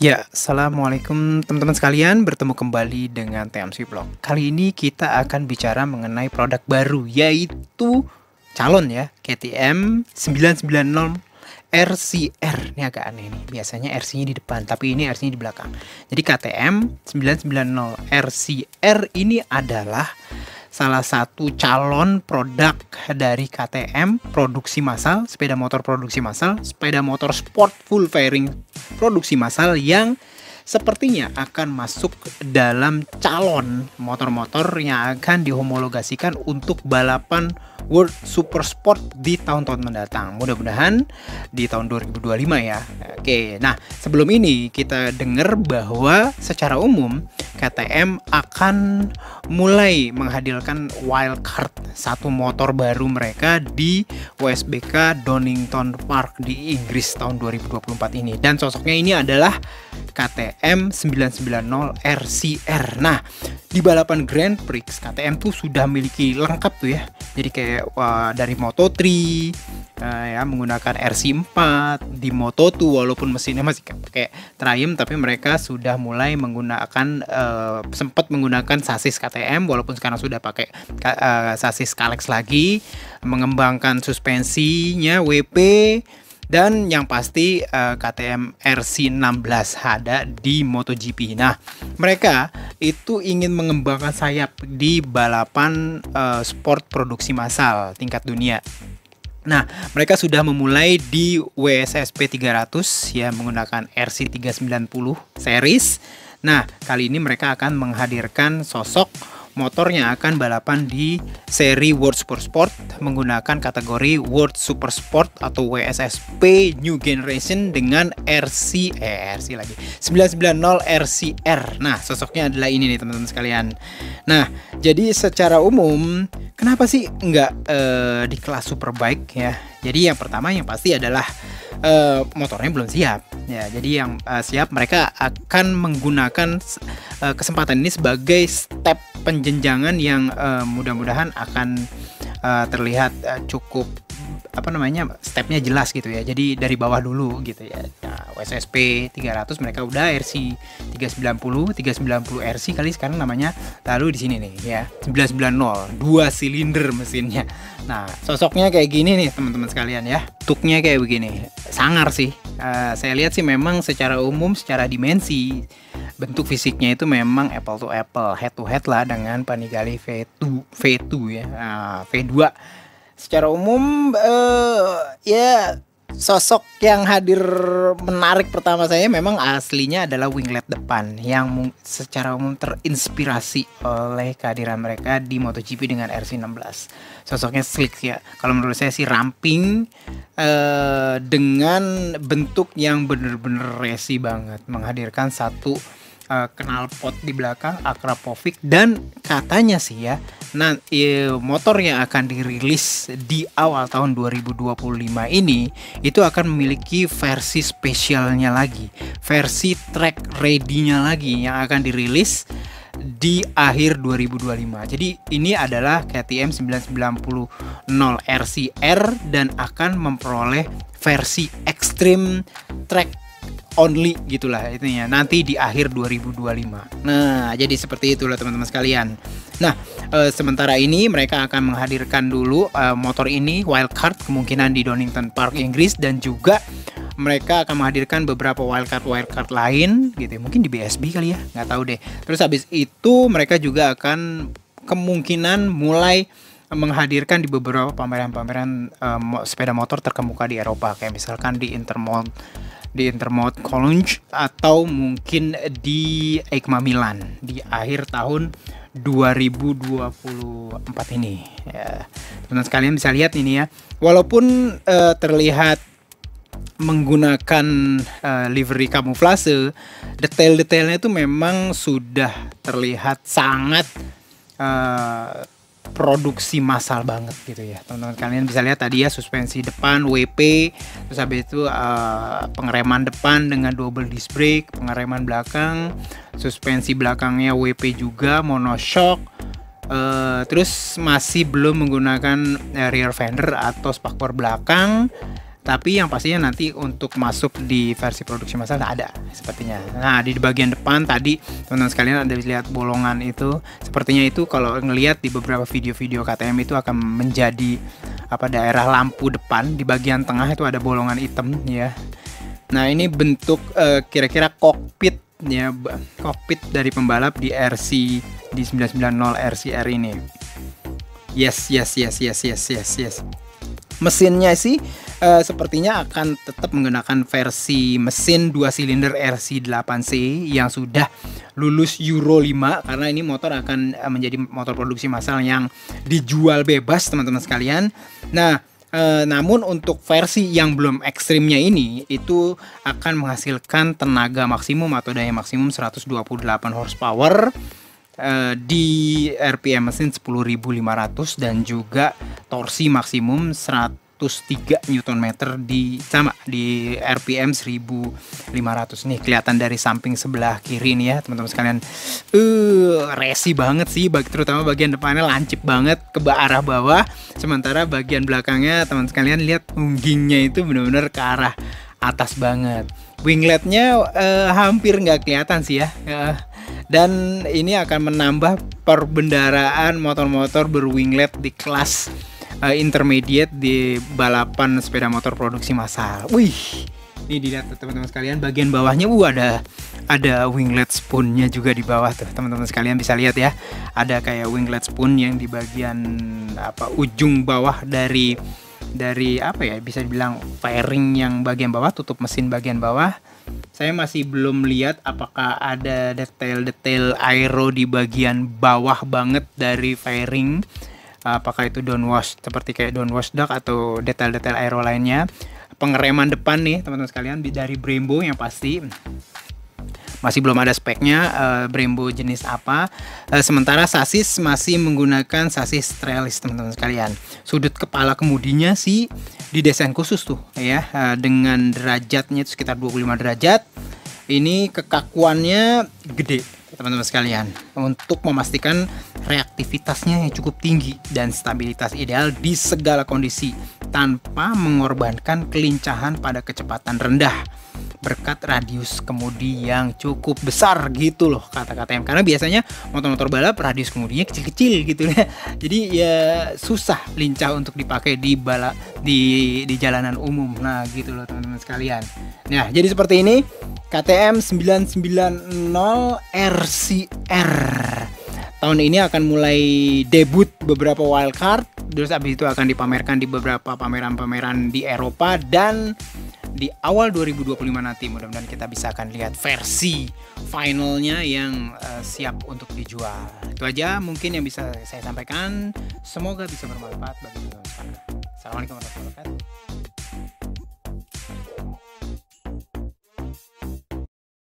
Ya, assalamualaikum teman-teman sekalian, bertemu kembali dengan TMC Vlog. Kali ini kita akan bicara mengenai produk baru, yaitu calon ya, KTM 990 RCR. Ini agak aneh nih, biasanya RC-nya di depan, tapi ini RC-nya di belakang. Jadi KTM 990 RCR ini adalah salah satu calon produk dari KTM produksi massal, sepeda motor produksi massal, sepeda motor sport full fairing produksi massal yang sepertinya akan masuk dalam calon motor-motor yang akan dihomologasikan untuk balapan World Super Sport di tahun-tahun mendatang. Mudah-mudahan di tahun 2025 ya. Oke, nah sebelum ini kita dengar bahwa secara umum KTM akan mulai menghadirkan wildcard satu motor baru mereka di WSBK Donington Park di Inggris tahun 2024 ini. Dan sosoknya ini adalah KTM 990 RCR. Nah, di balapan Grand Prix KTM tuh sudah memiliki lengkap tuh ya. Jadi kayak dari Moto3 ya menggunakan RC4, di Moto2 walaupun mesinnya masih pakai Triumph tapi mereka sudah mulai menggunakan sempat menggunakan sasis KTM walaupun sekarang sudah pakai sasis Kalex lagi, mengembangkan suspensinya WP. Dan yang pasti KTM RC16 ada di MotoGP. Nah, mereka itu ingin mengembangkan sayap di balapan sport produksi massal tingkat dunia. Nah, mereka sudah memulai di WSSP 300 ya menggunakan RC390 series. Nah, kali ini mereka akan menghadirkan sosok motor yang akan balapan di seri World Super Sport menggunakan kategori World Super Sport atau WSSP New Generation dengan RC lagi 990 RCR. Nah, sosoknya adalah ini nih teman-teman sekalian. Nah, jadi secara umum kenapa sih nggak di kelas Superbike ya? Jadi yang pertama yang pasti adalah motornya belum siap ya. Jadi yang siap mereka akan menggunakan kesempatan ini sebagai step penjenjangan yang mudah-mudahan akan terlihat cukup stepnya jelas gitu ya. Jadi dari bawah dulu gitu ya. Nah, WSSP 300 mereka udah RC 390 RC kali sekarang namanya. Lalu di sini nih ya 990 2 silinder mesinnya. Nah, sosoknya kayak gini nih teman-teman sekalian ya. Tuknya kayak begini. Sangar sih. Saya lihat sih memang secara umum secara dimensi bentuk fisiknya itu memang apple to apple, head to head lah dengan Panigale V2 ya. V2 secara umum ya sosok yang hadir menarik pertama saya memang aslinya adalah winglet depan yang secara umum terinspirasi oleh kehadiran mereka di MotoGP dengan RC16. Sosoknya slick ya. Kalau menurut saya sih ramping dengan bentuk yang bener-bener racing banget, menghadirkan satu knalpot di belakang Akrapovic dan katanya sih ya motor yang akan dirilis di awal tahun 2025 ini itu akan memiliki versi spesialnya lagi, versi track ready-nya lagi yang akan dirilis di akhir 2025. Jadi ini adalah KTM 990 RCR dan akan memperoleh versi extreme track only gitulah itunya nanti di akhir 2025. Nah, jadi seperti itulah teman-teman sekalian. Nah, sementara ini mereka akan menghadirkan dulu motor ini wildcard kemungkinan di Donington Park Inggris dan juga mereka akan menghadirkan beberapa wildcard lain gitu. Mungkin di BSB kali ya, nggak tahu deh. Terus habis itu mereka juga akan kemungkinan mulai menghadirkan di beberapa pameran-pameran sepeda motor terkemuka di Eropa kayak misalkan di Intermot Cologne atau mungkin di EICMA Milan di akhir tahun 2024 ini ya. Teman-teman sekalian bisa lihat ini ya, walaupun terlihat menggunakan livery kamuflase, detail-detailnya itu memang sudah terlihat sangat produksi massal banget gitu ya. Teman-teman kalian bisa lihat tadi ya suspensi depan WP, terus habis itu pengereman depan dengan double disc brake, pengereman belakang, suspensi belakangnya WP juga monoshock, terus masih belum menggunakan rear fender atau spakbor belakang. Tapi yang pastinya nanti untuk masuk di versi produksi massal ada sepertinya. Nah, di bagian depan tadi teman-teman sekalian ada lihat bolongan itu. Sepertinya itu kalau ngelihat di beberapa video-video KTM itu akan menjadi daerah lampu depan. Di bagian tengah itu ada bolongan hitam ya. Nah, ini bentuk kira-kira kokpit ya, kokpit dari pembalap di RC di 990 RCR ini. Yes. Mesinnya sih sepertinya akan tetap menggunakan versi mesin 2 silinder RC8C yang sudah lulus Euro 5, karena ini motor akan menjadi motor produksi massal yang dijual bebas teman-teman sekalian. Nah, namun untuk versi yang belum ekstrimnya ini itu akan menghasilkan tenaga maksimum atau daya maksimum 128 horsepower di RPM mesin 10.500 dan juga torsi maksimum 103 Nm di RPM 1.500. Nih kelihatan dari samping sebelah kiri nih ya teman-teman sekalian. Resi banget sih, terutama bagian depannya lancip banget ke arah bawah, sementara bagian belakangnya teman sekalian lihat unggingnya itu benar-benar ke arah atas banget. Wingletnya hampir nggak kelihatan sih ya. Dan ini akan menambah perbendaraan motor-motor berwinglet di kelas intermediate di balapan sepeda motor produksi massal. Wih, ini dilihat teman-teman sekalian, bagian bawahnya ada winglet spoonnya juga di bawah tuh teman-teman sekalian, bisa lihat ya. Ada kayak winglet spoon yang di bagian ujung bawah dari bisa dibilang fairing yang bagian bawah, tutup mesin bagian bawah. Saya masih belum lihat apakah ada detail-detail aero di bagian bawah banget dari fairing, apakah itu downwash seperti kayak downwash duct atau detail-detail aero lainnya. Pengereman depan nih teman-teman sekalian dari Brembo yang pasti masih belum ada speknya, Brembo jenis apa. Sementara sasis masih menggunakan sasis trellis teman-teman sekalian. Sudut kepala kemudinya sih didesain khusus tuh ya, dengan derajatnya itu sekitar 25 derajat. Ini kekakuannya gede teman-teman sekalian untuk memastikan reaktivitasnya yang cukup tinggi dan stabilitas ideal di segala kondisi tanpa mengorbankan kelincahan pada kecepatan rendah, berkat radius kemudi yang cukup besar gitu loh kata KTM. Karena biasanya motor-motor balap radius kemudinya kecil-kecil gitu ya. Jadi ya susah lincah untuk dipakai di jalanan umum. Nah, gitu loh teman-teman sekalian. Nah, jadi seperti ini KTM 990 RCR. Tahun ini akan mulai debut beberapa wildcard, terus abis itu akan dipamerkan di beberapa pameran-pameran di Eropa, dan di awal 2025 nanti mudah-mudahan kita bisa akan lihat versi finalnya yang siap untuk dijual. Itu aja mungkin yang bisa saya sampaikan. Semoga bisa bermanfaat bagi teman-teman. Assalamualaikum warahmatullahi wabarakatuh.